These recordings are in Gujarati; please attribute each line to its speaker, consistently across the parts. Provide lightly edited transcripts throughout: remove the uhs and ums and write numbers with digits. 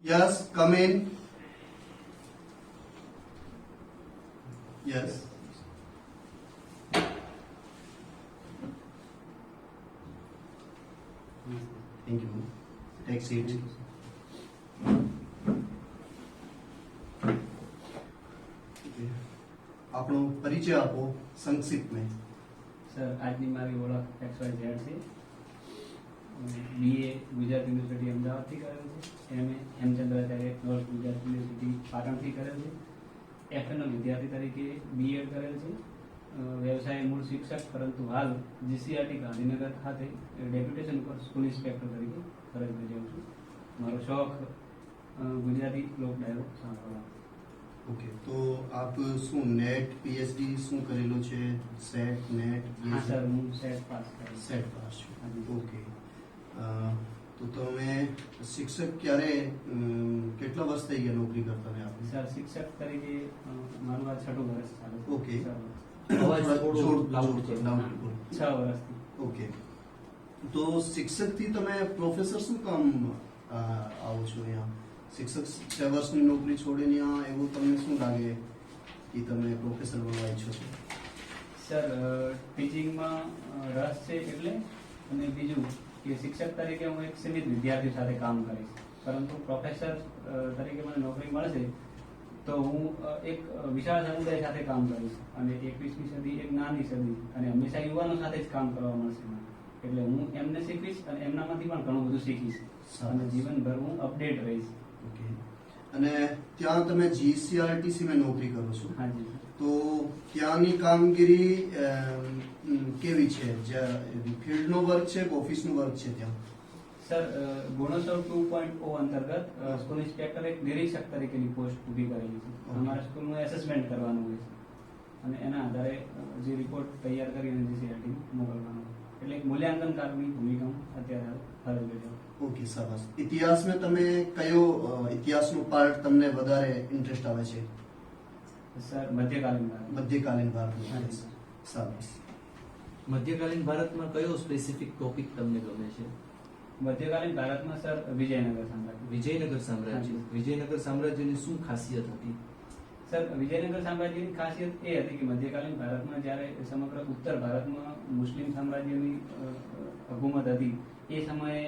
Speaker 1: Yes, come in. Yes. Thank you. Take seat. આપણો પરિચય આપો સંક્ષિપ્ત में.
Speaker 2: સર આજની મારી ઓળખ XYZ છે. BA ગુજરાત યુનિવર્સિટી અમદાવાદથી કરેલ છે. MA Hemchandracharya north Gujarat university પાટણથી કરેલ છે. FNL વિદ્યાર્થી તરીકે BEd કરેલ છે. વ્યવસાય મૂળ શિક્ષક, પરંતુ હાલ GCRT ગાંધીનગર ખાતે ડેપ્યુટેશન પર સ્કૂલ ઇન્સ્પેક્ટર તરીકે ફરજ બજાવું છું. મારો શોખ ગુજરાતી લોક ડાયરો સાંભળવાનો.
Speaker 1: ઓકે, તો આપ શું નેટ પીએચડી શું કરેલું છે? Set net?
Speaker 2: હા સર, હું સેટ પાસ કરેલ.
Speaker 1: સેટ પાસ છું. ઓકે, તો તમે શિક્ષક ક્યારે કેટલા વર્ષ થઈ ગયા નોકરી કરતા ને આપણે?
Speaker 2: સર શિક્ષક તરીકે મારું આ 6ઠું વર્ષ ચાલે છે.
Speaker 1: ઓકે.
Speaker 3: અવાજ થોડો લાઉડ કરો.
Speaker 2: 6 વર્ષથી.
Speaker 1: ઓકે, તો શિક્ષકથી તમે પ્રોફેસર શું કામ આવો છો અહીંયા? શિક્ષક 6 વર્ષની નોકરી છોડીને અહીંયા એવું તમને શું લાગે કે તમે પ્રોફેસર બનવા ઈચ્છો છો?
Speaker 2: સર ટીચિંગમાં રસ છે એટલે, અને બીજું કે શિક્ષક તરીકે હું એક સીમિત વિદ્યાર્થી સાથે કામ કરીશ, પરંતુ પ્રોફેસર તરીકે મને નોકરી મળશે તો હું એક વિશાળ સમુદાય સાથે કામ કરીશ, અને 21મી સદી એક નાની સદી, અને હંમેશા યુવાનો સાથે જ કામ કરવા મળશે મને. એટલે હું એમને શીખવીશ અને એમનામાંથી પણ ઘણું બધું શીખીશ, અને જીવનભર હું અપડેટ રહીશ.
Speaker 1: ઓકે, અને ત્યાં તમે જીસીઆરટીસી માં નોકરી કરો છો,
Speaker 2: હાજી.
Speaker 1: તો ત્યાંની કામગીરી કેવી છે? ફિલ્ડનો વર્ક છે કે ઓફિસનો વર્ક છે ત્યાં?
Speaker 2: સર ગુણોત્સવ 2.0 અંતર્ગત સ્કૂલ ઇન્સ્પેક્ટર એક નિરીક્ષક તરીકેની પોસ્ટ ઊભી કરેલી છે. અમારા સ્કૂલનું એસેસમેન્ટ કરવાનું હોય છે, અને એના આધારે જે રિપોર્ટ તૈયાર કરીને જીસીઆરટી મોકલવાનો. એટલે એક મૂલ્યાંકનકારની ભૂમિકા હું અત્યારે ફરજ બજાવું.
Speaker 1: ઓકે, સરસ. ઇતિહાસમાં તમે કયો ઇતિહાસનો પાર્ટ તમને વધારે ઇન્ટરેસ્ટ આવે છે?
Speaker 2: સર મધ્યકાલીન ભારત.
Speaker 1: મધ્યકાલીન ભારતનો ઇતિહાસ. સરસ.
Speaker 3: મધ્યકાલીન ભારતમાં કયો સ્પેસિફિક ટોપિક તમને ગમે છે?
Speaker 2: મધ્યકાલીન ભારતમાં સર વિજયનગર સામ્રાજ્ય.
Speaker 3: વિજયનગર સામ્રાજ્ય. વિજયનગર સામ્રાજ્યની શું ખાસિયત હતી?
Speaker 2: સર વિજયનગર સામ્રાજ્યની ખાસિયત એ હતી કે મધ્યકાલીન ભારતમાં જ્યારે સમગ્ર ઉત્તર ભારતમાં મુસ્લિમ સામ્રાજ્યની હુકુમત હતી, એ સમયે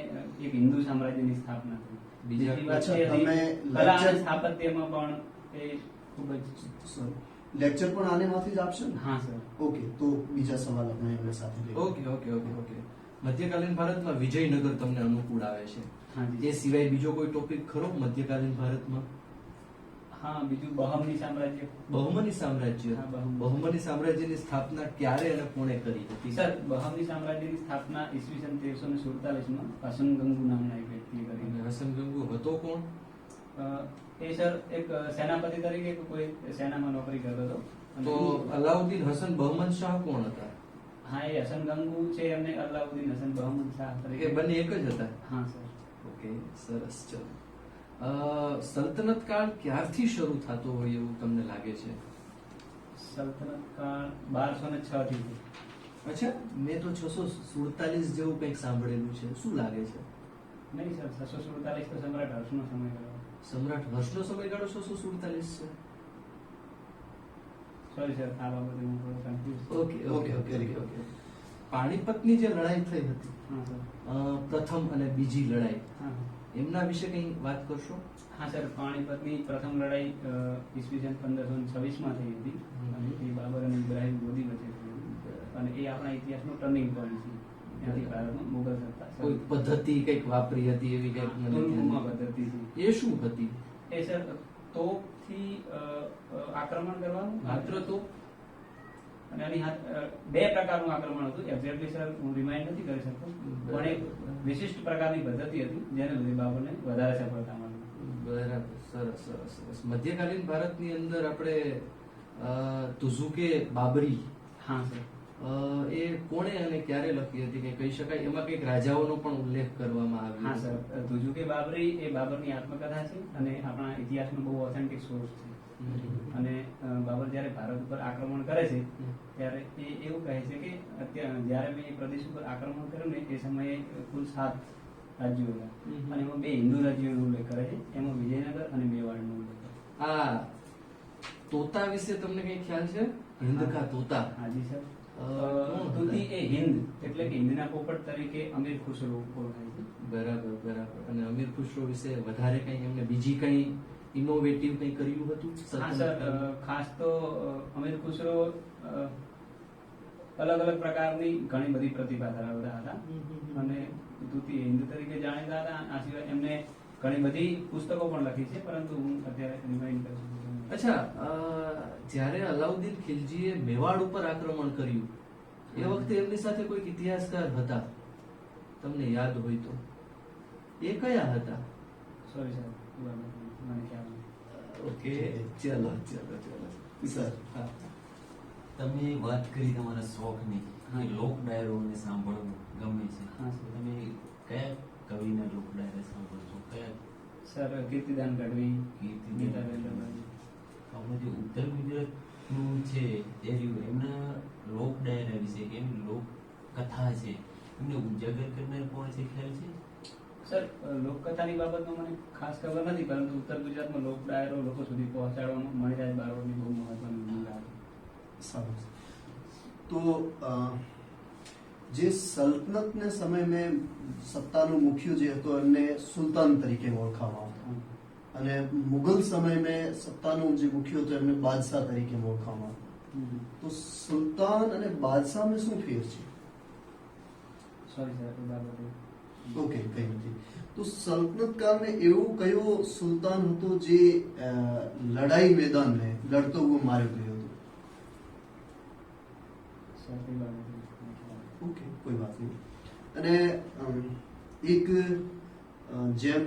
Speaker 2: એક હિન્દુ સામ્રાજ્યની સ્થાપના થઈ. બીજી વાત એ હતી કલા અને સ્થાપત્યમાં પણ એ ખૂબ જ
Speaker 1: લેક્ચર પણ આનેમાંથી જ આપશે ને?
Speaker 2: હા સર.
Speaker 1: ઓકે, તો બીજા સવાલ આપણે એમના સાથે લઈએ.
Speaker 3: ઓકે. મધ્યકાલીન ભારતમાં વિજયનગર તમને અનુકૂળ આવે છે.
Speaker 2: હાજી.
Speaker 3: એ સિવાય બીજો કોઈ ટોપિક ખરો મધ્યકાલીન ભારતમાં?
Speaker 2: હા, બીજું બહમની સામ્રાજ્ય.
Speaker 3: બહમની સામ્રાજ્ય.
Speaker 2: હા,
Speaker 3: બહમની સામ્રાજ્યની સ્થાપના ક્યારે અને કોણે કરી હતી?
Speaker 2: સર બહમની સામ્રાજ્યની સ્થાપના ઈસવીસન 1347 માં હસન ગંગુ નામના એક વ્યક્તિએ કરી.
Speaker 3: અને હસન ગંગુ હતો કોણ?
Speaker 2: એ સર એક સેનાપતિ તરીકે કોઈ સેનામાં નોકરી કરતો હતો.
Speaker 3: તો અલાઉદ્દીન હસન બહમન શાહ કોણ હતા?
Speaker 2: હા, એ હસન ગંગુ છે, એમને અલાઉદ્દીન હસન બહમન શાહ
Speaker 3: એ
Speaker 2: તરીકે.
Speaker 3: બંને એક જ હતા?
Speaker 2: હા સર.
Speaker 3: ઓકે, સરસ. ચલો, સલ્તનત કાળ ક્યારથી શરૂ થતો હોય એવું તમને લાગે છે?
Speaker 2: સલ્તનત કાળ 1206 થી.
Speaker 3: અચ્છા, મેં તો 647 જેવું કંઈક સાંભળેલું છે. શું લાગે છે?
Speaker 2: નહીં સર, 647 તો સમ્રાટ હર્ષનો સમયગાળો.
Speaker 3: સમ્રાટ હર્ષનો સમયગાળો 647 છે?
Speaker 2: સોરી સર, આ બાબતે હું થોડો કન્ફ્યુઝ.
Speaker 3: ઓકે. પાણીપતની જે લડાઈ થઈ હતી,
Speaker 2: હા સર.
Speaker 3: પ્રથમ અને બીજી લડાઈ,
Speaker 2: હા.
Speaker 3: એમના વિશે કંઈ વાત કરશો?
Speaker 2: હા સર, પાણીપતની પ્રથમ લડાઈ ઈસવીસન 1526 માં થઈ હતી, અને એ બાબર અને ઇબ્રાહિમ લોદી વચ્ચે થઈ હતી, અને એ આપણા ઇતિહાસનો ટર્નિંગ પોઈન્ટ છે. ત્યાંથી ભારતમાં મુગલ સત્તા
Speaker 3: કોઈ પદ્ધતિ કંઈક વાપરી હતી એવી કંઈક મને
Speaker 2: તુર્કુમા પદ્ધતિ છે.
Speaker 3: એ શું હતી?
Speaker 2: એ સર તોપથી આક્રમણ કરવાનું, માત્ર તોપ, અને આની બે પ્રકારનું આક્રમણ હતું. એક્ઝેક્ટલી સર હું રિમાઇન્ડ નથી કરી શકતો, પણ એક વિશિષ્ટ પ્રકારની પદ્ધતિ હતી જેને લીધે બાબરને વધારે સફળતા મળી.
Speaker 3: બરાબર, સરસ. મધ્યકાલીન ભારતની અંદર આપણે તુઝુકે બાબરી,
Speaker 2: હા સર,
Speaker 3: એ કોણે અને ક્યારે લખી હતી કે કહી શકાય? એમાં કંઈક રાજાઓનો પણ ઉલ્લેખ કરવામાં આવ્યો.
Speaker 2: હા સર, તુઝુકે બાબરી એ બાબરની આત્મકથા છે, અને આપણા ઇતિહાસનો બહુ ઓથેન્ટિક સોર્સ છે. અને બાબર જ્યારે ભારત ઉપર આક્રમણ કરે છે ત્યારે એ એવું કહે છે કે અત્યારે જ્યારે મેં એ પ્રદેશ ઉપર આક્રમણ કર્યું ને એ સમયે કુલ 7 રાજ્યો હતા
Speaker 3: હમ.
Speaker 2: અને એમાં બે હિન્દુ રાજ્યોનો ઉલ્લેખ કરે છે, એમાં વિજયનગર અને મેવાડનો ઉલ્લેખ કરે છે.
Speaker 3: આ તોતા વિશે તમને કઈ ખ્યાલ છે? હિન્દ કા તોતા?
Speaker 2: હાજી સર.
Speaker 3: કોણ
Speaker 2: તૂતી
Speaker 3: હતા?
Speaker 2: એ હિન્દ એટલે કે હિન્દના પોપટ તરીકે અમીર ખુસરો ઓળખાય છે.
Speaker 3: બરાબર બરાબર. અને અમીર ખુસરો વિશે વધારે કઈ એમને બીજી કઈ ઇનોવેટિવ કઈ કર્યું હતું?
Speaker 2: હા સર, ખાસ તો અમીર ખુસરો અલગ અલગ પ્રકારની ઘણી બધી પ્રતિભા ધરાવતા હતા અને તૂતી હિન્દ તરીકે જાણીતા હતા. આ સિવાય એમને ઘણી બધી પુસ્તકો પણ લખી છે, પરંતુ હું અત્યારે રિમાઇન્ડ કરી શકું છું.
Speaker 3: અચ્છા, જ્યારે અલાઉદ્દીન ખિલજીએ મેવાડ ઉપર આક્રમણ કર્યું એ વખતે એમની સાથે કોઈક ઇતિહાસકાર હતા, તમને યાદ હોય તો? એ કયા હતા?
Speaker 2: સોરી સર, મને ખ્યાલ નથી.
Speaker 3: ઓકે, ચલો ચલો ચલો
Speaker 1: સર.
Speaker 3: હા.
Speaker 4: તમે વાત કરી તમારા શોખની
Speaker 2: હા.
Speaker 4: કે લોક ડાયરોને સાંભળવું ગમે છે.
Speaker 2: હા સર.
Speaker 4: તમે કયા કવિના લોક ડાયરા સાંભળો છો? કયા
Speaker 2: સર, કીર્તિદાન ગઢવી,
Speaker 4: કીર્તિદાન
Speaker 2: ગીતાબેન રબારી.
Speaker 4: આપણે જે ઉત્તર ગુજરાતનું છે એ રહ્યું, એમના લોક ડાયરા વિશે કે એમની લોક કથા છે એમને ઉજાગર કરનાર કોણ છે, ખ્યાલ છે?
Speaker 2: સર, લોકકથાની બાબતમાં મને ખાસ ખબર નથી, પરંતુ ઉત્તર ગુજરાતમાં લોક ડાયરો લોકો સુધી પહોંચાડવામાં મણિરાજ બારોટની બહુ મહત્વની ભૂમિકા હતી.
Speaker 1: સારું. તો જે સલ્તનતને સમય મેં સત્તાનું મુખ્ય જે હતો એમને સુલતાન તરીકે ઓળખાવામાં આવતો, અને મુગલ સમય મેં સત્તાનું જે મુખ્ય હતો એમને બાદશાહ તરીકે ઓળખાવામાં આવતો. તો સુલતાન અને બાદશાહમાં શું ફેર છે?
Speaker 2: સોરી સર, એ બાબતે
Speaker 1: ઓકે, કઈ નથી. તો સલ્તનત કાળમાં એવું કયો સુલતાન હતો જે લડાઈ મેદાનને લડતો હુઓ માર્યો ગયો હતો?
Speaker 2: સર, એ બાબતે મને ખ્યાલ નથી.
Speaker 1: ઓકે, કોઈ વાત નહીં. અને એક જેમ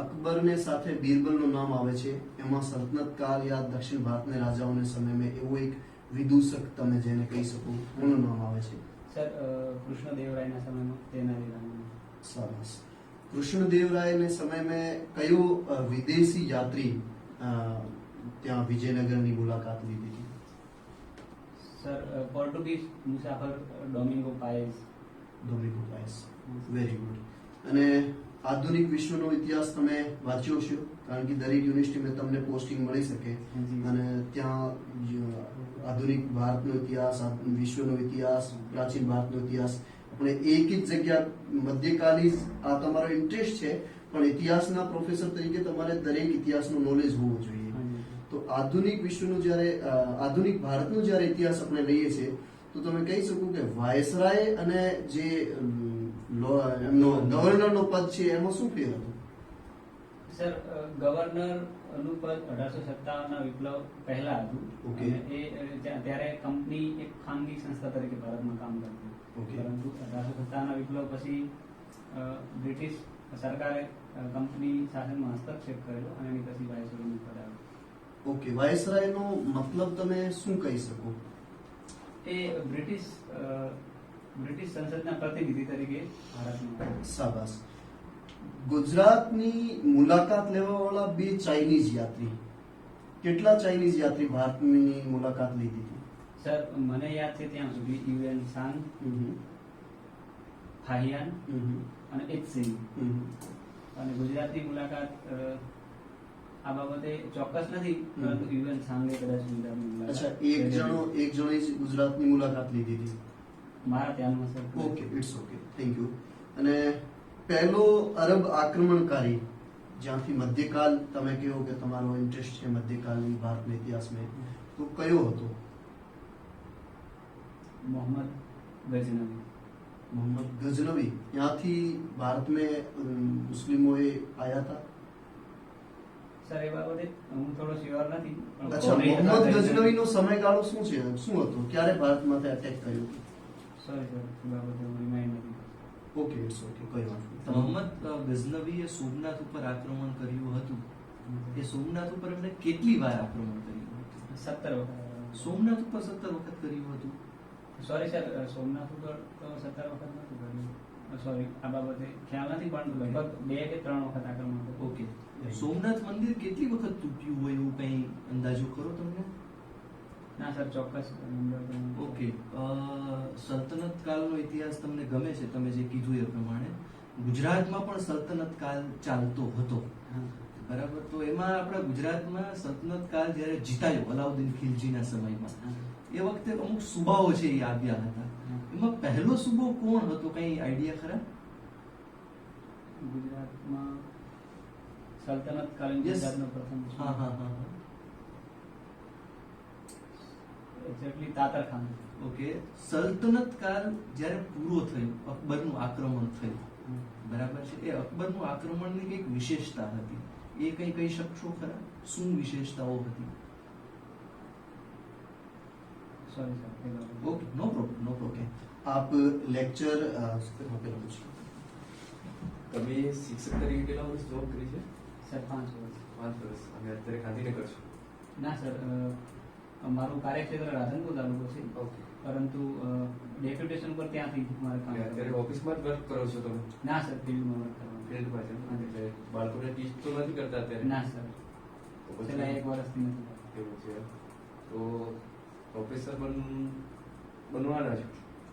Speaker 1: અકબરને સાથે બિરબલનું નામ આવે છે, એમાં સલ્તનત કાળ યા દક્ષિણ ભારતના રાજાઓને સમયમાં એવું એક વિદૂષક તમે જેને કહી શકો કોનું નામ આવે છે?
Speaker 2: સર, કૃષ્ણદેવરાયના સમયમાં તેનાલી રામા.
Speaker 1: સરસ. કૃષ્ણદેવરાયને સમયમાં કયો વિદેશી યાત્રી ત્યાં વિજયનગરની મુલાકાત લીધી હતી?
Speaker 2: સર, પોર્ટુગીઝ મુસાફર ડોમિંગો પાએઝ.
Speaker 1: ડોમિંગો પાએઝ. Very good. અને આધુનિક વિશ્વનો ઇતિહાસ તમે વાંચ્યો છો, કારણ કે દરેક યુનિવર્સિટીમાં તમને પોસ્ટિંગ મળી શકે, અને ત્યાં આધુનિક ભારતનો ઇતિહાસ, વિશ્વનો ઇતિહાસ, પ્રાચીન ભારતનો ઇતિહાસ આપણે એક જ જગ્યા મધ્યકાલી આ તમારો ઇન્ટરેસ્ટ છે, પણ ઇતિહાસના પ્રોફેસર તરીકે તમારે દરેક ઇતિહાસનું નોલેજ હોવું જોઈએ. તો આધુનિક વિશ્વનું જ્યારે આધુનિક ભારતનો જ્યારે ઇતિહાસ આપણે લઈએ છીએ, તો તમે કહી શકો કે વાયસરાય અને જે એમનો ગવર્નરનો પદ છે એમાં શું ફેર હતો?
Speaker 2: સર, ગવર્નર નું પદ 1857ના વિપ્લવ પહેલા હતું.
Speaker 1: Okay.
Speaker 2: અને ત્યારે કંપની એક ખાનગી સંસ્થા તરીકે ભારતમાં કામ કરતી.
Speaker 1: Okay.
Speaker 2: પરંતુ 1857ના વિપ્લવ પછી બ્રિટિશ સરકારે કંપની શાસનમાં હસ્તક્ષેપ કર્યો અને એની પછી વાયસરોયનું પદ આવ્યું.
Speaker 1: ઓકે, વાયસરાયનો મતલબ તમે શું કહી શકો?
Speaker 2: એ બ્રિટિશ સંસદના પ્રતિનિધિ તરીકે ભારતમાં.
Speaker 1: શાબાશ. ગુજરાતની મુલાકાત લેવા વાળા બે ચાઇનીઝ યાત્રી, કેટલા ચાઇનીઝ યાત્રી ભારતની મુલાકાત લીધી હતી?
Speaker 2: સર, મને યાદ છે ત્યાં સુધી યુએન સાંગ, ફાહિયાન અને ઇત્સિંગ. અને ગુજરાતની મુલાકાત આ બાબતે ચોક્કસ નથી, પરંતુ યુએન સાંગે કદાચ ગુજરાતની મુલાકાત.
Speaker 1: અચ્છા, એક જણે જ ગુજરાતની મુલાકાત લીધી હતી.
Speaker 2: મારા ધ્યાનમાં sir.
Speaker 1: Okay, it's okay, thank you. અને પહેલો અરબ આક્રમણકારી, જ્યાંથી મધ્યકાલ તમે કહો કે તમારો ઇન્ટરેસ્ટ છે મધ્યકાલની ભારતના ઇતિહાસમાં, તો કયો હતો?
Speaker 2: મોહમ્મદ ગઝનવી.
Speaker 1: મોહમ્મદ ગઝનવી. ત્યાંથી ભારતમાં મુસ્લિમોએ આયા હતા?
Speaker 2: સર, એ બાબતે હું થોડો શ્યોર નથી. પણ
Speaker 1: અચ્છા,
Speaker 2: કોને હતા
Speaker 1: મોહમ્મદ
Speaker 2: ગઝનવી?
Speaker 1: ગઝનવીનો સમયગાળો શું છે, શું હતો, ક્યારે ભારતમાંથી અટેક કર્યો હતો?
Speaker 2: સોરી સર, એ બાબતે હું રિમાઇન્ડ નથી.
Speaker 1: ઓકે, ઇટ્સ ઓકે, કોઈ વાત નહીં.
Speaker 3: મોહમ્મદ ગઝનવીએ સોમનાથ ઉપર આક્રમણ કર્યું હતું. એ સોમનાથ ઉપર એમણે કેટલી વાર આક્રમણ કર્યું હતું?
Speaker 2: 17 વખત.
Speaker 3: સોમનાથ ઉપર 17 વખત કર્યું હતું.
Speaker 2: સોરી સર, સોમનાથ ઉપર તો 17 વખત નથી કર્યું. સોરી, આ બાબતે ખ્યાલ નથી, પણ લગભગ 2 કે 3 વખત આક્રમણ કર્યું.
Speaker 3: ઓકે. સોમનાથ મંદિર કેટલી વખત તૂટ્યું હોય એવું કઈ અંદાજો કરો તમને?
Speaker 2: ના સર, ચોક્કસ નંબર તો નથી.
Speaker 3: ઓકે. સલ્તનત કાળનો ઇતિહાસ તમને ગમે છે, તમે જે કીધું એ પ્રમાણે. ગુજરાતમાં પણ સલ્તનત કાળ ચાલતો હતો,
Speaker 2: હા.
Speaker 3: બરાબર. તો એમાં આપણા ગુજરાતમાં સલ્તનત કાળ જ્યારે જીતાયો અલાઉદ્દીન ખિલજીના સમયમાં,
Speaker 2: હા.
Speaker 3: એ વખતે અમુક સુબાઓ છે એ આવ્યા હતા.
Speaker 2: હા.
Speaker 3: એમાં પહેલો સુબો કોણ હતો, કઈ આઈડિયા ખરા?
Speaker 2: ગુજરાતમાં સલ્તનત કાલીન
Speaker 3: Yes.
Speaker 2: ગુજરાતનો પ્રથમ
Speaker 3: હા હા હા હા.
Speaker 2: એક્ઝેક્ટલી તાતર ખાન.
Speaker 3: ઓકે. સલ્તનત કાળ જ્યારે પૂરો થયો, અકબરનું આક્રમણ થયું, બરાબર છે. એ અકબરનું આક્રમણની કંઈક વિશેષતા હતી, એ કઈ કહી શકશો ખરા? શું વિશેષતાઓ હતી?
Speaker 2: Sorry sir.
Speaker 3: ઓકે, નો પ્રોબ્લેમ, નો પ્રોબ્લેમ.
Speaker 1: आप लेक्चर वहाँ पे पूछिए।
Speaker 5: તમે શિક્ષક તરીકે કેટલા વર્ષ જોબ કરી છે?
Speaker 2: સર 5 વર્ષ.
Speaker 5: 5 વર્ષ. અને અત્યારે ગાંધીનગર છો?
Speaker 2: ના સર, મારું કાર્યક્ષેત્ર રાધનપુર તાલુકો છે,
Speaker 5: ઓકે.
Speaker 2: પરંતુ ડેપ્યુટેશન પર ત્યાંથી મારે કામ
Speaker 5: અને અત્યારે
Speaker 2: કરવાનું.
Speaker 5: ઓફિસમાં જ વર્ક કરો છો તમે?
Speaker 2: ના સર, ફિલ્ડમાં વર્ક કરવાનું.
Speaker 5: ફિલ્ડમાં છે એમ? એટલે બાળકોને ટીચ તો નથી કરતા અત્યારે?
Speaker 2: ના સર,
Speaker 5: તો પછી
Speaker 2: છેલ્લા 1 વર્ષથી નથી કરતો.
Speaker 5: એવું છે. તો પ્રોફેસર બનવાના છો,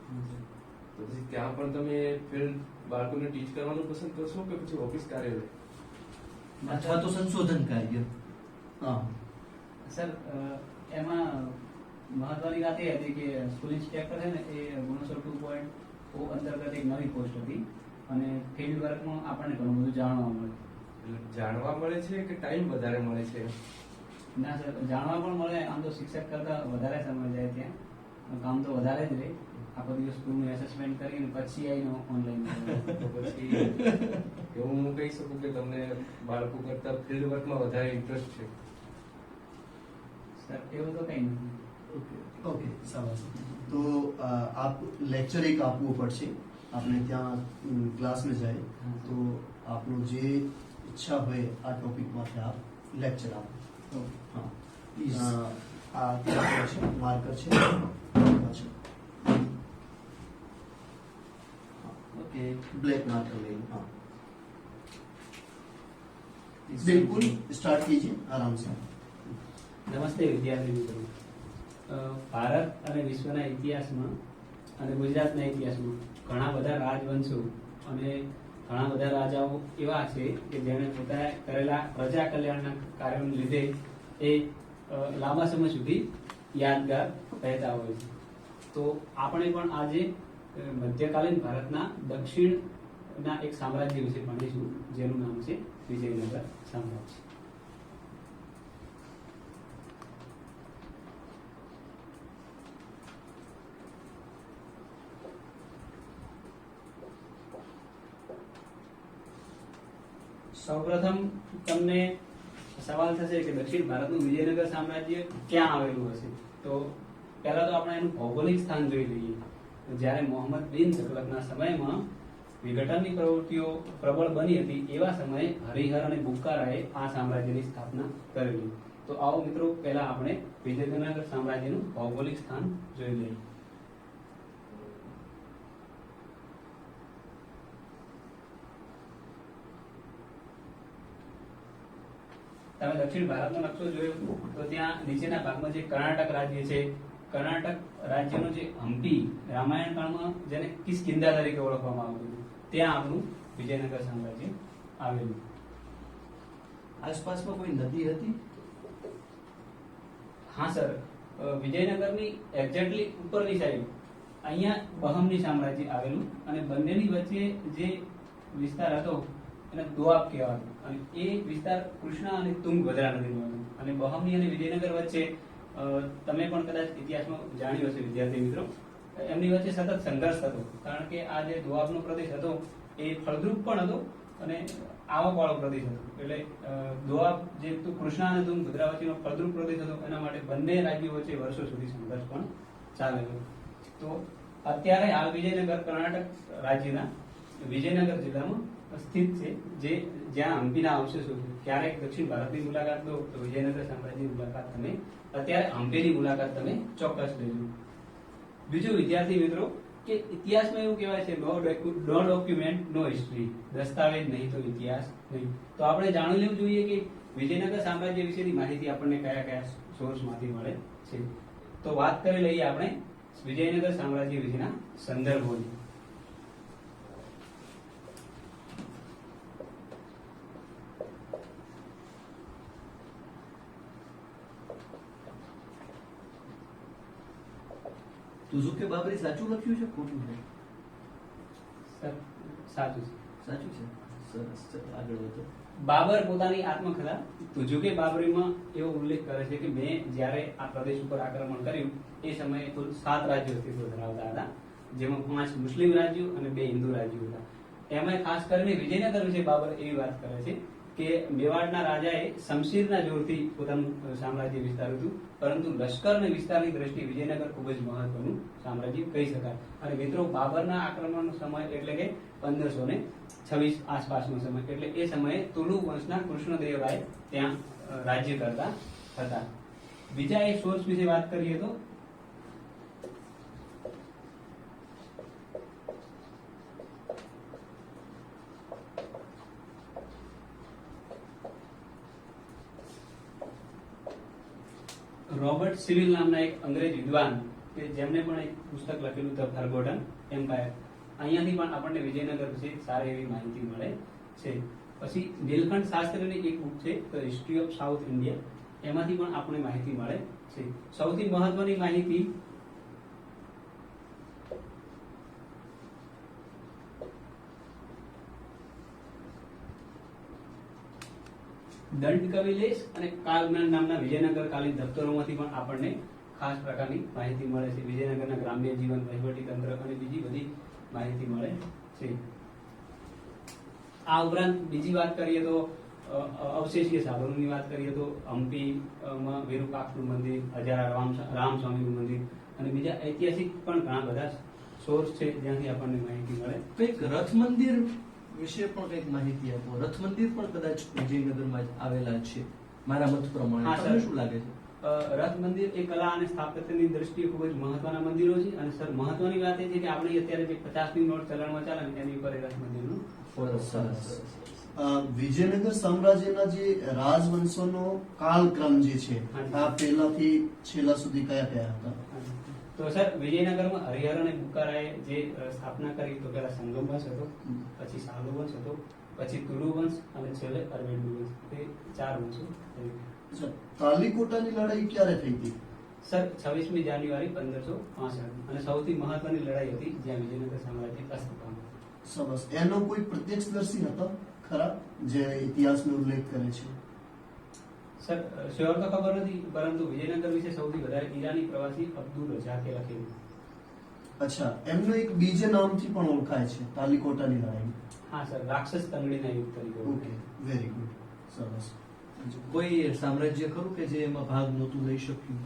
Speaker 2: હા, સર.
Speaker 5: તો પછી ત્યાં પણ તમે ફિલ્ડ બાળકોને ટીચ કરવાનું પસંદ કરશો કે પછી ઓફિસ કાર્યાલય?
Speaker 2: ના,
Speaker 3: અથવા તો સંશોધન કાર્ય?
Speaker 1: हाँ
Speaker 2: સર, એમાં મહત્વની વાત એ હતી કે સ્કૂલ ઇન્સ્પેક્ટર છે ને એ ગુણોત્સવ 2.0 અંતર્ગત એક નવી પોસ્ટ હતી અને ફિલ્ડ વર્કમાં આપણને ઘણું બધું જાણવા મળે.
Speaker 5: એટલે જાણવા મળે છે કે ટાઈમ વધારે મળે છે?
Speaker 2: ના સર, જાણવા પણ મળે. આમ તો શિક્ષક કરતા વધારે સમય જાય ત્યાં, કામ તો વધારે જ રહે. આખો દિવસ સ્કૂલનું એસેસમેન્ટ કરીને પછી આવીને ઓનલાઈન.
Speaker 5: તો પછી એવું હું કહી શકું કે તમને બાળકો કરતા ફિલ્ડ વર્કમાં વધારે ઇન્ટરેસ્ટ છે?
Speaker 2: સર, એવું તો કંઈ નથી.
Speaker 3: ઓકે.
Speaker 1: ओके शाबाश। तो आप लेक्चर एक आपको પડશે, આપણે ત્યાં ક્લાસ में જાય
Speaker 2: હા.
Speaker 1: તો આપણું જે ઈચ્છા હોય આ ટોપિક માટે આપ લેક્ચર આપો।
Speaker 2: તો
Speaker 1: હા
Speaker 3: Please.
Speaker 1: આ ત્યાં છે માર્કર છે પાછળ
Speaker 3: ઓકે.
Speaker 1: ब्लैक मार्कर ले लो। हाँ बिल्कुल स्टार्ट कीजिए आराम से।
Speaker 2: નમસ્તે વિદ્યાર્થી મિત્રો. ભારત અને વિશ્વના ઇતિહાસમાં અને ગુજરાતના ઇતિહાસમાં ઘણા બધા રાજવંશો અને ઘણા બધા રાજાઓ એવા છે કે જેણે પોતાએ કરેલા પ્રજા કલ્યાણના કાર્યોને લીધે એ લાંબા સમય સુધી યાદગાર રહેતા હોય છે. તો આપણે પણ આજે મધ્યકાલીન ભારતના દક્ષિણના એક સામ્રાજ્ય વિશે ભણીશું, જેનું નામ છે વિજયનગર સામ્રાજ્ય. સૌપ્રથમ તમને સવાલ થશે કે દક્ષિણ ભારતનું વિજયનગર સામ્રાજ્ય ક્યાં આવેલું હશે? તો પહેલા તો આપણે એનું ભૌગોલિક સ્થાન જોઈ લઈએ. જ્યારે મોહમ્મદ બિન તુગલકના સમયમાં વિઘટનની પ્રવૃત્તિઓ પ્રબળ બની હતી, એવા સમયે હરિહર અને બુક્કારાએ આ સામ્રાજ્યની સ્થાપના કરેલી. તો આવો મિત્રો, પહેલા આપણે વિજયનગર સામ્રાજ્યનું ભૌગોલિક સ્થાન જોઈ લઈએ. તમે દક્ષિણ ભારતનો નકશો જોયો તો ત્યાં નીચેના ભાગમાં જે કર્ણાટક રાજ્ય છે, કર્ણાટક રાજ્યનો જે હમ્પી રામાયણ કાળમાં જેને કિષ્કિંધા તરીકે ઓળખવામાં આવતું હતું, ત્યાં આપણું વિજયનગર સામ્રાજ્ય આવેલું.
Speaker 3: આસપાસમાં કોઈ નદી હતી?
Speaker 2: હા સર, વિજયનગરની એક્ઝેક્ટલી ઉપરની સાઈડ અહીંયા બહમની સામ્રાજ્ય આવેલું અને બંનેની વચ્ચે જે વિસ્તાર હતો એને દોઆબ કહેવાતો અને એ વિસ્તાર કૃષ્ણા અને તુંગભદ્રા નદીનો હતો. અને બહમની અને વિજયનગર વચ્ચે તમે પણ કદાચ ઇતિહાસમાં જાણ્યું હશે વિદ્યાર્થી મિત્રો, એમની વચ્ચે સતત સંઘર્ષ થતો, કારણ કે આ જે દોઆબનો પ્રદેશ હતો એ ફળદ્રુપ પણ હતો અને આવકવાળો પ્રદેશ હતો. એટલે દોઆબ જે કૃષ્ણા અને તુંગભદ્રા વચ્ચેનો ફળદ્રુપ પ્રદેશ હતો, એના માટે બંને રાજ્યો વચ્ચે વર્ષો સુધી સંઘર્ષ પણ ચાલેલો. તો અત્યારે હાલ વિજયનગર કર્ણાટક રાજ્યના વિજયનગર જિલ્લામાં સ્થિત છે, જે જ્યાં હમ્પીના અવશેષો છે. ક્યારેક દક્ષિણ ભારતની મુલાકાત લો તો વિજયનગર સામ્રાજ્યની મુલાકાત તમે અત્યારે હમ્પીની મુલાકાત તમે ચોક્કસ લેજો. બીજું વિદ્યાર્થી મિત્રો, કે ઇતિહાસમાં એવું કહેવાય છે, નો ડોક્યુમેન્ટ નો હિસ્ટ્રી, દસ્તાવેજ નહીં તો ઇતિહાસ નહીં. તો આપણે જાણી લેવું જોઈએ કે વિજયનગર સામ્રાજ્ય વિશેની માહિતી આપણને કયા કયા સોર્સમાંથી મળે છે. તો વાત કરી લઈએ આપણે વિજયનગર સામ્રાજ્ય વિશેના સંદર્ભોની.
Speaker 3: તુઝુક કે બાબરી સાચું લખ્યું છે ખોટું છે?
Speaker 2: સર સાચું છે.
Speaker 3: સાચું છે. સરસ. ચલો આગળ વધો.
Speaker 2: બાબર પોતાની આત્મકથા તુજુકે બાબરીમાં એવો ઉલ્લેખ કરે છે કે મેં જ્યારે આ પ્રદેશ ઉપર આક્રમણ કર્યું એ સમયે કુલ 7 રાજ્યો અસ્તિત્વ ધરાવતા હતા, જેમાં 5 મુસ્લિમ રાજ્યો અને 2 હિન્દુ રાજ્યો હતા. એમાં ખાસ કરીને વિજયનગર વિશે બાબર એવી વાત કરે છે કે મેવાડના રાજાએ શમશીરના જોરથી પોતાનું સામ્રાજ્ય વિસ્તાર્યું હતું, પરંતુ લશ્કર અને વિસ્તારની દ્રષ્ટિએ વિજયનગર ખૂબ જ મહત્વનું સામ્રાજ્ય કહી શકાય. અને મિત્રો બાબરના આક્રમણનો સમય એટલે કે 1526 આસપાસનો સમય, એટલે એ સમયે તુલુ વંશના કૃષ્ણદેવરાય ત્યાં રાજ્ય કરતા હતા. બીજા એક સોર્સ વિશે વાત કરીએ તો રોબર્ટ સિવિલ નામના એક અંગ્રેજ વિદ્વાન કે જેમણે પણ એક પુસ્તક લખેલું ધ ફોરગોટન એમ્પાયર, અહીંયાથી પણ આપણને વિજયનગર વિશે સારી એવી માહિતી મળે છે. પછી નીલકંઠ શાસ્ત્રીની એક બુક છે the history of south India, એમાંથી પણ આપણને માહિતી મળે છે. સૌથી મહત્વની માહિતી દંડ કવિલેશ અને કાલજ્ઞાન નામના વિજયનગર કાલીન દફતરોમાંથી પણ આપણને ખાસ પ્રકારની માહિતી મળે છે. વિજયનગરના ગ્રામ્ય જીવન, વહીવટી તંત્ર અને બીજી બધી માહિતી મળે છે. આ ઉપરાંત બીજી વાત કરીએ તો અવશેષીય સાધનોની વાત કરીએ તો હમ્પીમાં વિરુપાક્ષનું મંદિર, હજારા રામસ્વામીનું મંદિર અને બીજા ઐતિહાસિક પણ ઘણા બધા સોર્સ છે જ્યાંથી આપણને માહિતી મળે.
Speaker 3: કંઈક રથ મંદિર વિશે પણ કંઈક માહિતી આપો. રથ મંદિર પણ કદાચ વિજયનગરમાં જ આવેલા છે મારા મત પ્રમાણે.
Speaker 2: હા,
Speaker 3: તમને
Speaker 2: સર.
Speaker 3: શું લાગે છે?
Speaker 2: રથ મંદિર એ કલા અને સ્થાપત્યની દ્રષ્ટિએ ખૂબ જ મહત્વના મંદિરો છે. અને સર મહત્વની વાત એ છે કે આપણે અત્યારે જે 50ની નોટ ચલણમાં ચાલે ને એની ઉપર એ રથ મંદિરનું ફોટો
Speaker 3: સરસ.
Speaker 1: વિજયનગર સામ્રાજ્યના જે રાજવંશોનો કાળક્રમ જે છે
Speaker 2: હાજી.
Speaker 1: આ પહેલાથી છેલ્લા સુધી કયા કયા હતા?
Speaker 2: તો સર વિજયનગરમાં હરિહર અને બુકારાએ જે સ્થાપના કરી તો પહેલા સંગમ વંશ હતો, પછી સાલુ વંશ હતો, પછી તુલુ વંશ અને છેલ્લે અરવેન્ડુ વંશ. તે 4 વંશો થયા.
Speaker 1: અચ્છા, તાલીકોટાની લડાઈ ક્યારે થઈ હતી?
Speaker 2: સર 26મી જાન્યુઆરી 1565 અને સૌથી મહત્વની લડાઈ હતી જ્યાં વિજયનગર સામ્રાજ્ય અસ્ત પામ્યું.
Speaker 1: સરસ. એનો કોઈ પ્રત્યક્ષદર્શી હતો ખરા જે ઇતિહાસનો ઉલ્લેખ કરે છે?
Speaker 2: સર શ્યોર તો ખબર નથી, પરંતુ વિજયનગર વિશે સૌથી વધારે ઈરાની પ્રવાસી અબ્દુલ રઝાકે લખેલું.
Speaker 1: અચ્છા, એમનો એક બીજે નામથી પણ ઓળખાય છે તાલીકોટાની લડાઈ.
Speaker 2: હા સર, રાક્ષસ તંગડીના યુદ્ધ તરીકે
Speaker 1: ઓકે,
Speaker 2: ઓળખાય.
Speaker 1: Very good. સરસ.
Speaker 3: કોઈ સામ્રાજ્ય ખરું કે જે એમાં ભાગ નહોતું લઈ શક્યું?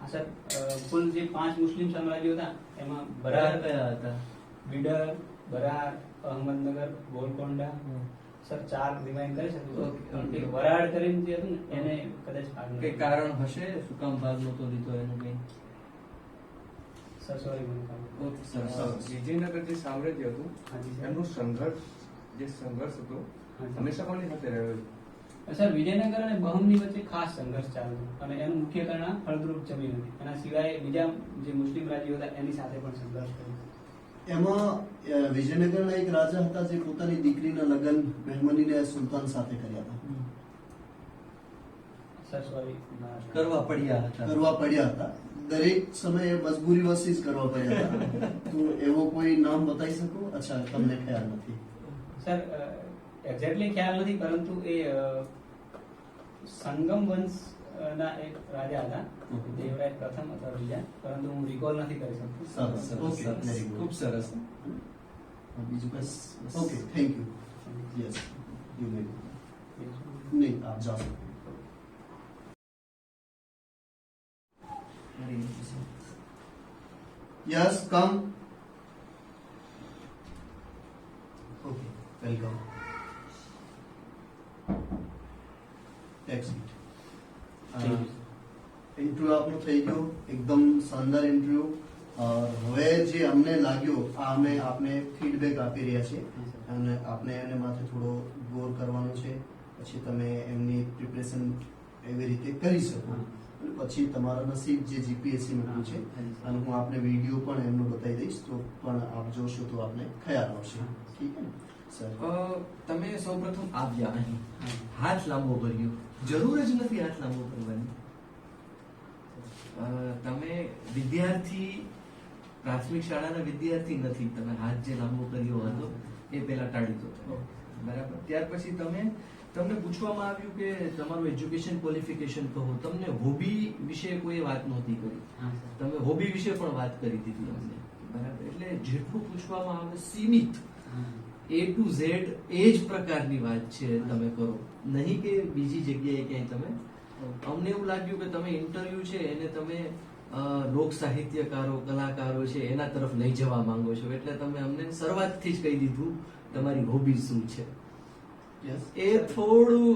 Speaker 2: હા સર, કુલ જે 5 મુસ્લિમ સામ્રાજ્યો હતા એમાં
Speaker 3: બરાબર
Speaker 2: બરાર,
Speaker 3: કયા હતા?
Speaker 2: બીડર, બરાર, અહમદનગર, ગોલકોંડા. સર 4 રિમાઇન્ડ કરી શકું છું.
Speaker 3: ઓકે.
Speaker 2: એક વરાડ કરીને જે હતું ને એને કદાચ ભાગ
Speaker 3: કઈ
Speaker 2: નથી.
Speaker 3: કારણ હશે શું કામ ભાગ નહોતો લીધો એનું કઈ?
Speaker 2: સર સોરી મને ખબર.
Speaker 3: ઓકે, સરસ.
Speaker 5: વિજયનગર જે સામ્રાજ્ય હતું
Speaker 2: હાજી સર.
Speaker 5: એમનું સંઘર્ષ હતો
Speaker 2: હાજી.
Speaker 5: હંમેશા કોની સાથે રહ્યો છે?
Speaker 2: સર વિજયનગર અને બહમની વચ્ચે ખાસ સંઘર્ષ ચાલતો અને એનું મુખ્ય કારણ ફળદ્રુપ જમીન હતી. એના સિવાય બીજા જે મુસ્લિમ રાજ્યો હતા એની સાથે પણ સંઘર્ષ કર્યો.
Speaker 1: એમાં વિજયનગરના એક રાજા હતા જે પોતાની દીકરીના લગ્ન બહેમનીને સુલતાન સાથે કર્યા હતા.
Speaker 2: સર સોરી
Speaker 3: કરવા પડ્યા હતા.
Speaker 1: કરવા પડ્યા હતા. દરેક સમયે મજબૂરી વશી જ કરવા પડ્યા હતા. તો એવો કોઈ નામ બતાવી શકો? અચ્છા, તમને ખ્યાલ નથી.
Speaker 2: સર એક્ઝેક્ટલી ખ્યાલ નથી, પરંતુ એ સંગમ વંશ ના એક રાજા હતા, દેવરાય પ્રથમ અથવા બીજા, પરંતુ હું રિકોલ નથી કરી શકતો.
Speaker 1: સરસ.
Speaker 3: સરસ,
Speaker 1: ઓકે,
Speaker 3: સરસ.
Speaker 1: Very good.
Speaker 3: ખૂબ સરસ.
Speaker 1: બીજું
Speaker 3: બસ,
Speaker 1: કઈ?
Speaker 3: બસ.
Speaker 1: Okay, thank you. Yes, you may. નહીં, આપ જાઓ. Yes, come. Okay, welcome. Take seat. Interview આપનો થઈ ગયો, એકદમ શાનદાર ઇન્ટરવ્યુ. હવે જે અમને લાગ્યો આ અમે આપને ફીડબેક આપી રહ્યા છીએ અને આપને એને માથે થોડો ગોર કરવાનો છે, પછી તમે એમની પ્રિપરેશન એવી રીતે કરી શકો અને પછી તમારા નસીબ જે જીપીએસસી નું છે અને હું આપને વિડીયો પણ એમનો બતાવી દઈશ તો પણ આપ જોશો તો આપને ખ્યાલ આવશે. ઠીક છે ને સર?
Speaker 3: તમે સૌપ્રથમ આવ્યા અહીં હાથ લાંબો કર્યો. જરૂર જ નથી હાથ લાંબો કરવાની. તમે વિદ્યાર્થી, પ્રાથમિક શાળાના વિદ્યાર્થી નથી. તમે હાથ જે લાંબો કર્યો હતો એ પેલા ટાળી દો તમે. બરાબર. ત્યાર પછી તમને પૂછવામાં આવ્યું કે તમારું એજ્યુકેશન ક્વોલિફિકેશન કહો. તમને હોબી વિશે કોઈ વાત નહોતી કરી.
Speaker 2: હા, સર.
Speaker 3: તમે હોબી વિશે પણ વાત કરી દીધી અમને. બરાબર. એટલે જેટલું પૂછવામાં આવે સીમિત
Speaker 2: હા.
Speaker 3: A to Z એ જ પ્રકારની વાત છે તમે કરો, નહીં કે બીજી જગ્યાએ ક્યાંય તમે. અમને એવું લાગ્યું કે તમે ઇન્ટરવ્યુ છે એને તમે લોક સાહિત્યકારો, કલાકારો છે એના તરફ લઈ જવા માંગો છો, એટલે તમે અમને શરૂઆતથી જ કહી દીધું તમારી હોબી શું છે.
Speaker 1: યસ
Speaker 3: એ થોડું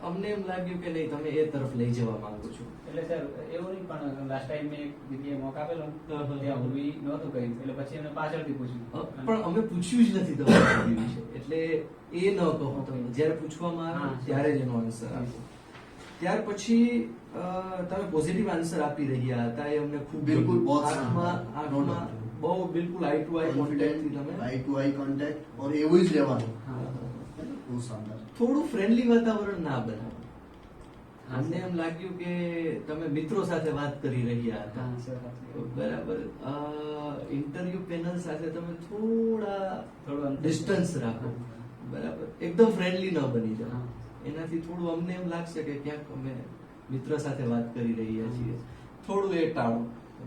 Speaker 3: અમને એમ લાગ્યું કે નહીં તમે એ તરફ લઈ જવા માંગો છો.
Speaker 2: એટલે સર એવું નહીં, પણ લાસ્ટ ટાઈમ મેં એક જગ્યાએ મોક આપેલો
Speaker 3: હા, હા.
Speaker 2: ત્યાં હોબી નહોતું કહ્યું, એટલે પછી એમને પાછળથી પૂછ્યું.
Speaker 3: પણ અમે પૂછ્યું જ નથી તમારી હોબી વિશે, એટલે એ ન કહો તમે. જ્યારે પૂછવામાં આવે
Speaker 2: હા.
Speaker 3: ત્યારે જ એનો આન્સર આપો. ત્યાર પછી તમે પોઝિટિવ આન્સર આપી રહ્યા હતા, એ અમને ખૂબ
Speaker 1: બિલકુલ
Speaker 3: ગમ્યું.
Speaker 1: બહુ
Speaker 3: આઠમાં બહુ બિલકુલ આઈ ટુ આઈ કોન્ટેક્ટ થી તમે
Speaker 1: આઈ ટુ આઈ કોન્ટેક્ટ ઓર એવું જ રહેવાનું.
Speaker 2: હા.
Speaker 1: બહુ શાનદાર.
Speaker 3: થોડું ફ્રેન્ડલી વાતાવરણ ના બનાવો.
Speaker 2: હા,
Speaker 3: અમને
Speaker 2: સર.
Speaker 3: એમ લાગ્યું કે તમે મિત્રો સાથે વાત કરી રહ્યા હતા.
Speaker 2: હા, સર. સાચી વાત.
Speaker 3: બરાબર. ઇન્ટરવ્યુ પેનલ સાથે તમે થોડા
Speaker 2: થોડું અંતર.
Speaker 3: ડિસ્ટન્સ રાખો. બરાબર. એકદમ ફ્રેન્ડલી ન બની જાઓ.
Speaker 2: હા.
Speaker 3: એનાથી થોડું અમને એમ લાગશે કે ક્યાંક અમે મિત્ર સાથે વાત કરી રહ્યા છીએ. થોડું એ ટાળો.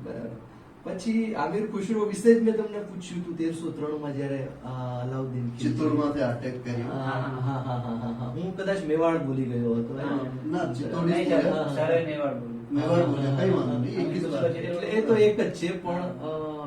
Speaker 3: બરાબર. પછી આમિર ખુશરો વિશે જ મેં તમને પૂછ્યું હતું 1303 માં જ્યારે અલાઉદ્દીન ખિલજી-
Speaker 1: ચિત્તોડમાંથી અટેક કર્યો.
Speaker 3: હા. હું કદાચ મેવાડ ભૂલી ગયો હતો.
Speaker 2: હા.
Speaker 1: ના, ચિત્તોડ
Speaker 2: નહીં,
Speaker 1: જ
Speaker 2: સર.
Speaker 1: બોલ્યા.
Speaker 2: સરે મેવાડ બોલ્યું.
Speaker 1: મેવાડ બોલ્યા, કઈ વાંધો નહીં, એક જ વાત.
Speaker 3: એટલે એ તો એક જ છે, પણ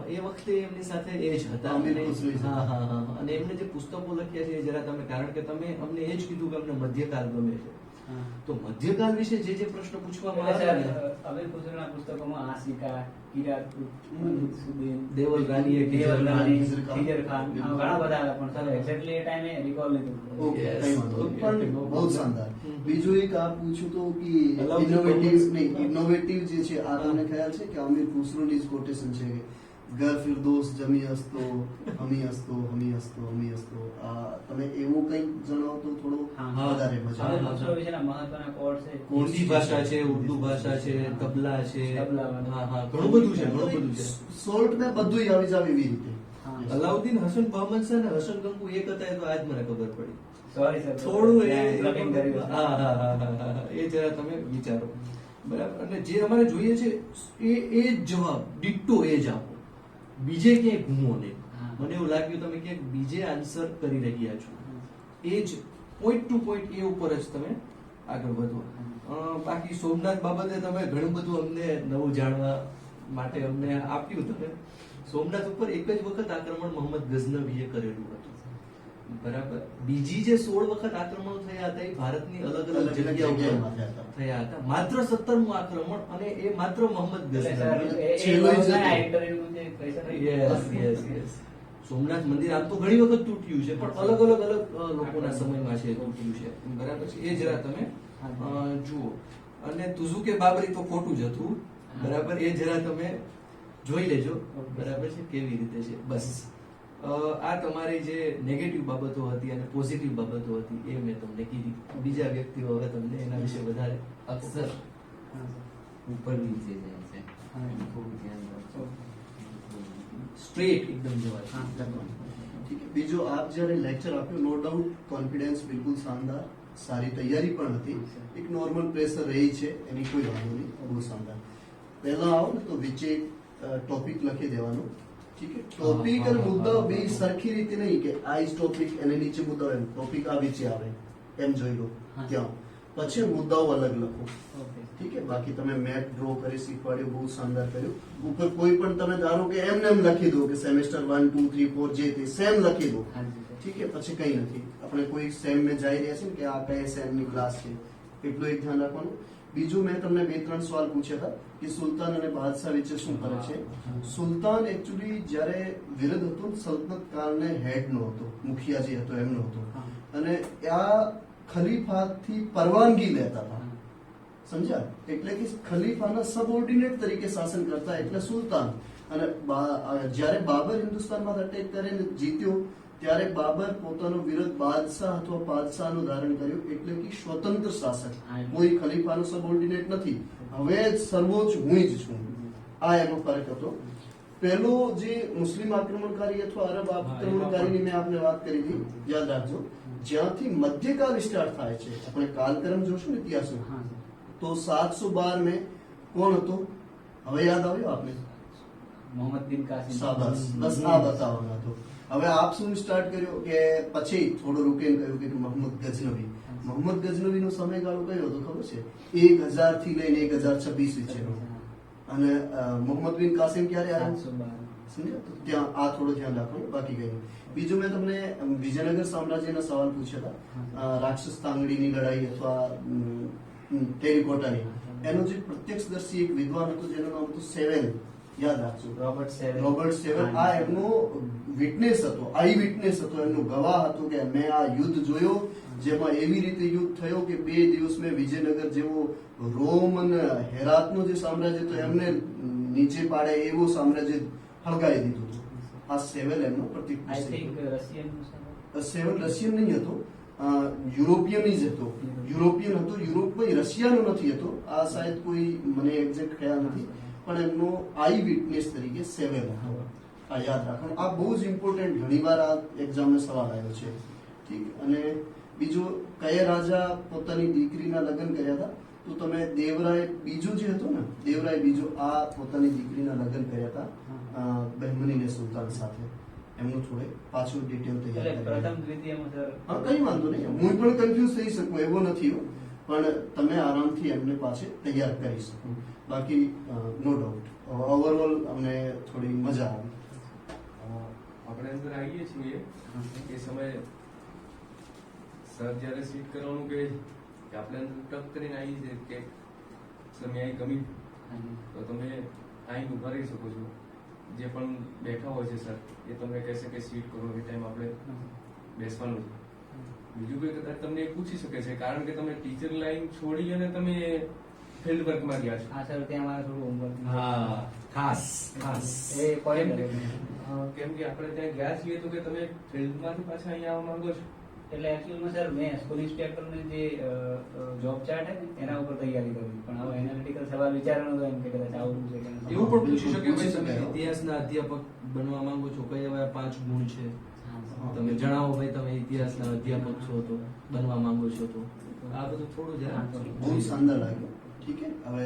Speaker 3: એ વખતે એમની સાથે એ જ હતા.
Speaker 1: આમિર
Speaker 3: અને-
Speaker 1: ખુશરો જ હતા.
Speaker 3: હા. અને એમને જે પુસ્તકો લખ્યા છે એ જરા તમે, કારણ કે તમે અમને એ જ કીધું કે અમને મધ્યકાલ ગમે છે,
Speaker 2: હા.
Speaker 3: તો મધ્યકાલ વિશે જે પ્રશ્ન પૂછવામાં
Speaker 2: એટલે
Speaker 3: આવે
Speaker 2: સર, અમીર ખુસરોના પુસ્તકોમાં આશિકા, કિરાતુર, મનસુદ્દીન,
Speaker 3: દેવલ રાણીએ
Speaker 2: દેવલ રાણી,
Speaker 1: ખિજર ખાન.
Speaker 2: ખિજર ખાન, આવા ઘણા બધા હતા, પણ સર એક્ઝેક્ટલી એ ટાઈમે રિકોલ નહીં થતું.
Speaker 1: ઓકે,
Speaker 3: Yes,
Speaker 1: કઈ વાંધો નહીં.
Speaker 3: okay,
Speaker 1: પણ
Speaker 3: no
Speaker 1: બહુ
Speaker 3: problem.
Speaker 1: શાનદાર.
Speaker 3: હમ.
Speaker 1: બીજું એક આ પૂછ્યું તો કે
Speaker 3: અલાઉદ્દીન
Speaker 1: ઇનોવેટિવ
Speaker 3: ખિલજી.
Speaker 1: ઇનોવેટિવ જે છે આ તમને ખ્યાલ છે કે આમિર ખુસરોની જ કોટેશન છે કે ઘર ફિરદોસ જમી હસતો હમી હસતો હમી હસતો હમી હસતો. આ તમે એવું કંઈક જણાવો તો થોડું
Speaker 2: હા.
Speaker 1: વધારે મજા
Speaker 2: અમીર
Speaker 1: આવે.
Speaker 2: ખુસરો વિશેના મહત્વના કોડ છે.
Speaker 3: હિન્દી ભાષા છે, ઉર્દુ ભાષા છે, તબલા છે.
Speaker 2: તબલા.
Speaker 3: હા, ઘણું બધું છે, ઘણું બધું છે.
Speaker 1: સોલ્ટ મેં બધું આવી જાવ એવી રીતે.
Speaker 2: હા.
Speaker 3: અલાઉદ્દીન હસન બહમન છે ને હસન ગંગુ એક હતા, એ તો આજ મને ખબર પડી.
Speaker 2: Sorry sir.
Speaker 3: થોડું એ
Speaker 2: Plugging કર્યું.
Speaker 3: હા. એ જરા તમે વિચારો. બરાબર. અને જે અમારે જોઈએ છે એ જ જવાબ ડિટ્ટો એ જ આપો, બીજે ક્યાંય ઘૂમો નહીં.
Speaker 2: હા.
Speaker 3: મને એવું લાગ્યું તમે ક્યાંક બીજે આન્સર કરી રહ્યા છો. એ જ પોઈન્ટ ટુ પોઈન્ટ એ ઉપર જ તમે આગળ વધો. બાકી સોમનાથ બાબતે તમે ઘણું બધું અમને નવું જાણવા માટે અમને આપ્યું. તમે સોમનાથ ઉપર એક જ વખત આક્રમણ મોહમ્મદ ગઝનવીએ કરેલું હતું. બરાબર. બીજી જે 16 વખત આક્રમણો થયા હતા એ ભારતની અલગ અલગ
Speaker 1: અલગ અલગ
Speaker 3: જગ્યાઓ
Speaker 1: જગ્યાઓમાં
Speaker 3: પર
Speaker 1: થયા હતા.
Speaker 3: થયા હતા. માત્ર 17મું આક્રમણ, અને એ માત્ર મોહમ્મદ
Speaker 2: એટલે સર,
Speaker 3: ગઝનવી.
Speaker 1: છેલ્લો જ
Speaker 2: આ
Speaker 1: હતો.
Speaker 2: ઇન્ટરવ્યુ જે કહી શકાય.
Speaker 3: Yes. સોમનાથ મંદિર આમ તો ઘણી વખત તૂટ્યું છે, પણ અલગ અલગ લોકોના સમયમાં છે તૂટ્યું છે. બરાબર છે. એ જરા તમે જુઓ. અને તુઝુ કે બાબરી તો ખોટું જ હતું. બરાબર. એ જરા તમે જોઈ લેજો. બરાબર છે કેવી રીતે છે. બસ આ તમારી જે નેગેટિવ બાબતો હતી અને પોઝિટિવ બાબતો હતી એ મેં તમને કીધી. બીજા વ્યક્તિઓ હવે તમને એના વિશે વધારે
Speaker 4: અક્ષર
Speaker 2: હા, સર.
Speaker 4: ઉપર નીચે જાય છે.
Speaker 2: હા.
Speaker 4: ખૂબ ધ્યાન રાખજો.
Speaker 3: સ્ટ્રેટ એકદમ જવાય.
Speaker 2: હા, લખવાનું.
Speaker 1: ઠીક છે. બીજું આપ જ્યારે લેક્ચર આપ્યું, નો ડાઉટ કોન્ફિડન્સ બિલકુલ શાનદાર, સારી તૈયારી પણ હતી. એક નોર્મલ પ્રેશર રહી છે, એની કોઈ વાંધો નહીં, બહુ શાનદાર. પહેલા આવો ને તો વિચે ટોપિક લખી દેવાનું. ઠીક છે. ટોપિક અને મુદ્દાઓ બે સરખી રીતે નહીં કે આ જ ટોપિક એને નીચે મુદ્દાઓ, એમ ટોપિક આ વિચે આવે એમ જોઈ લો
Speaker 2: હા.
Speaker 1: ત્યાં. પછી મુદ્દાઓ અલગ લખો.
Speaker 2: ઓકે.
Speaker 1: ઠીક છે. બાકી તમે મેપ ડ્રો કરી શીખવાડ્યું, બહુ શાનદાર કર્યું. ઉપર કોઈ પણ તમે ધારો કે એમને એમ લખી દો કે સેમેસ્ટર 1 2 3 4 જે તે સેમ લખી દો.
Speaker 2: હા જી, સર.
Speaker 1: ઠીક છે. પછી કઈ નથી. આપણે કોઈ સેમ में જઈ રહ્યા છે ને કે આ કયા સેમ ની ક્લાસ છે, એટલું એક ધ્યાન રાખવાનું. બીજું મેં તમને 2-3 સવાલ પૂછ્યા હતા કે સુલતાન અને બાદશાહ વચ્ચે શું ફરક છે. સુલતાન એકચ્યુઅલી જ્યારે વિરુદ્ધ હતું, સલ્તનત કાળને હેડ નો હતો, મુખિયા જે હતો એમનો હતો,
Speaker 2: હા.
Speaker 1: અને આ ખલીફાથી પરવાનગી લેતા હતા.
Speaker 2: હા.
Speaker 1: સમજ્યા? એટલે કે ખલીફાના સબઓર્ડિનેટ તરીકે શાસન કરતા એટલે સુલતાન. અને જ્યારે બાબર હિન્દુસ્તાનમાં અટેક કરીને જીત્યો ત્યારે બાબર પોતાનો વિરોધ બાદશાહ અથવા બાદશાહનું ધારણ કર્યું, એટલે કે સ્વતંત્ર શાસક,
Speaker 2: હા.
Speaker 1: કોઈ ખલીફાનો સબઓર્ડિનેટ નથી. હવે સર્વોચ્ચ હું જ છું, આ એનો ફરક હતો. પહેલો જે મુસ્લિમ આક્રમણકારી અથવા અરબ આક્રમણકારીની મેં આપને વાત કરી હતી, યાદ રાખજો, જ્યાંથી મધ્યકાલ સ્ટાર્ટ થાય છે, આપણે કાલક્રમ જોશું ને ઇતિહાસમાં,
Speaker 2: હા
Speaker 1: તો 712 में કોણ હતો? હવે યાદ આવ્યો આપને?
Speaker 2: મોહમ્મદ બિન કાસિમ.
Speaker 1: શાબાશ, બસ આ બતાવવાનો હતો. હવે આપ શું સ્ટાર્ટ કર્યો કે પછી થોડું રૂકીને કહ્યું કે મોહમ્મદ ગજનવી. મોહમ્મદ ગજનવીનો સમયગાળો કયો હતો ખબર છે? 1000 થી લઈને 1026 વચ્ચેનો. અને મોહમ્મદ બિન કાસિમ ક્યારે આવ્યા?
Speaker 2: 712.
Speaker 1: સમજ્યા? તો ત્યાં આ થોડું ધ્યાન રાખવાનું, બાકી કઈ નહીં. બીજું મેં તમને વિજયનગર સામ્રાજ્યના સવાલ પૂછ્યા હતા, રાક્ષસ તાંગડીની લડાઈ અથવા ટેરિકોટાની. એનો જે પ્રત્યક્ષદર્શી એક વિદ્વાન હતો જેનું નામ હતું સેવેલ, યાદ રાખજો,
Speaker 2: રોબર્ટ સેવેલ.
Speaker 1: રોબર્ટ સેવેલ. આ એમનો વિટનેસ હતો, આઈ વિટનેસ હતો, એમનો ગવાહ હતો કે મેં આ યુદ્ધ જોયો, જેમાં એવી રીતે યુદ્ધ થયો કે 2 દિવસ મેં વિજયનગર જેવો રોમ અને હેરાતનો જે સામ્રાજ્ય હતો એમને નીચે પાડે એવું સામ્રાજ્ય હળગાવી દીધું હતું. આ સેવેલ એમનો
Speaker 2: આઈ
Speaker 1: પ્રતિક
Speaker 2: થિંક રશિયન.
Speaker 1: સેવન રશિયન નહીં હતો, યુરોપિયન જ હતો. યુરોપિયન હતો, યુરોપમાં રશિયાનો નથી હતો. આ શાયદ કોઈ મને એક્ઝેક્ટ ખ્યાલ નથી, પણ એમનો આઈ વિટનેસ તરીકે સેવેલ હતો. આ યાદ રાખવાનું, આ બહુ જ ઇમ્પોર્ટન્ટ, ઘણીવાર આ એક્ઝામનો સવાલ આવ્યો છે. ઠીક. અને બીજું, કયા રાજા પોતાની દીકરીના લગ્ન કર્યા હતા? તો તમે દેવરાય બીજો જે હતો ને, દેવરાય બીજો, આ પોતાની દીકરીના લગ્ન કર્યા હતા બહેમનીને સુલતાન સાથે. એમનું થોડે પાછું ડિટેલ
Speaker 2: એટલે
Speaker 1: તૈયાર કરી.
Speaker 2: પ્રથમ દ્વિતીયમાં સર.
Speaker 1: હા, કઈ વાંધો નહીં, હું પણ કન્ફ્યુઝ થઈ શકું એવો નથી હો, પણ તમે આરામથી એમને પાસે તૈયાર કરી શકો. બાકી નો ડાઉટ, ઓવરઓલ અમને થોડી મજા આવી.
Speaker 5: આપણે અંદર આવીએ છીએ એ સમયે સર જ્યારે સીટ કરવાનું કહે છે કે આપણે અંદર ટક કરીને આવીએ છીએ કે સર મેં અહીં ગમી, તો તમે અહીં ઉભા રહી શકો છો. જે પણ બેઠા હોય છે સર એ તમને કહેશે કે સીટ કરો, એ ટાઈમ આપણે બેસવાનું છે. બીજું કોઈ કદાચ તમને એ પૂછી શકે છે, કારણ કે તમે ટીચર લાઈન છોડી અને તમે ફિલ્ડ વર્કમાં ગયા છો.
Speaker 2: હા સર, ત્યાં મારે થોડું હોમવર્ક.
Speaker 3: હા, ખાસ ખાસ.
Speaker 2: એ કોલેજ
Speaker 5: કેમ કે આપણે ત્યાં ગયા છીએ તો કે તમે ફિલ્ડમાંથી પાછા અહીંયા આવવા માંગો છો.
Speaker 2: એટલે એકચ્યુઅલમાં સર મેં સ્કૂલ ઇન્સ્પેક્ટરની જે જોબ ચાર્ટ છે ને એના ઉપર તૈયારી કરી, પણ હવે એનાલિટિકલ સવાલ વિચારવાનો હતો એમ કે કદાચ આવડું છે કે નથી.
Speaker 5: એવું પણ પૂછી શકે
Speaker 3: પૂછી
Speaker 5: ભાઈ
Speaker 3: શકાય.
Speaker 5: તમે.
Speaker 3: ઇતિહાસના અધ્યાપક બનવા માંગો છો, કયા એવા 5 ગુણ છે?
Speaker 2: હા,
Speaker 3: તમે જણાવો ભાઈ, તમે ઇતિહાસના અધ્યાપક છો તો બનવા માંગો છો તો આ બધું થોડું જરા
Speaker 1: બહુ શાનદાર લાગ્યું. ઠીક છે. હવે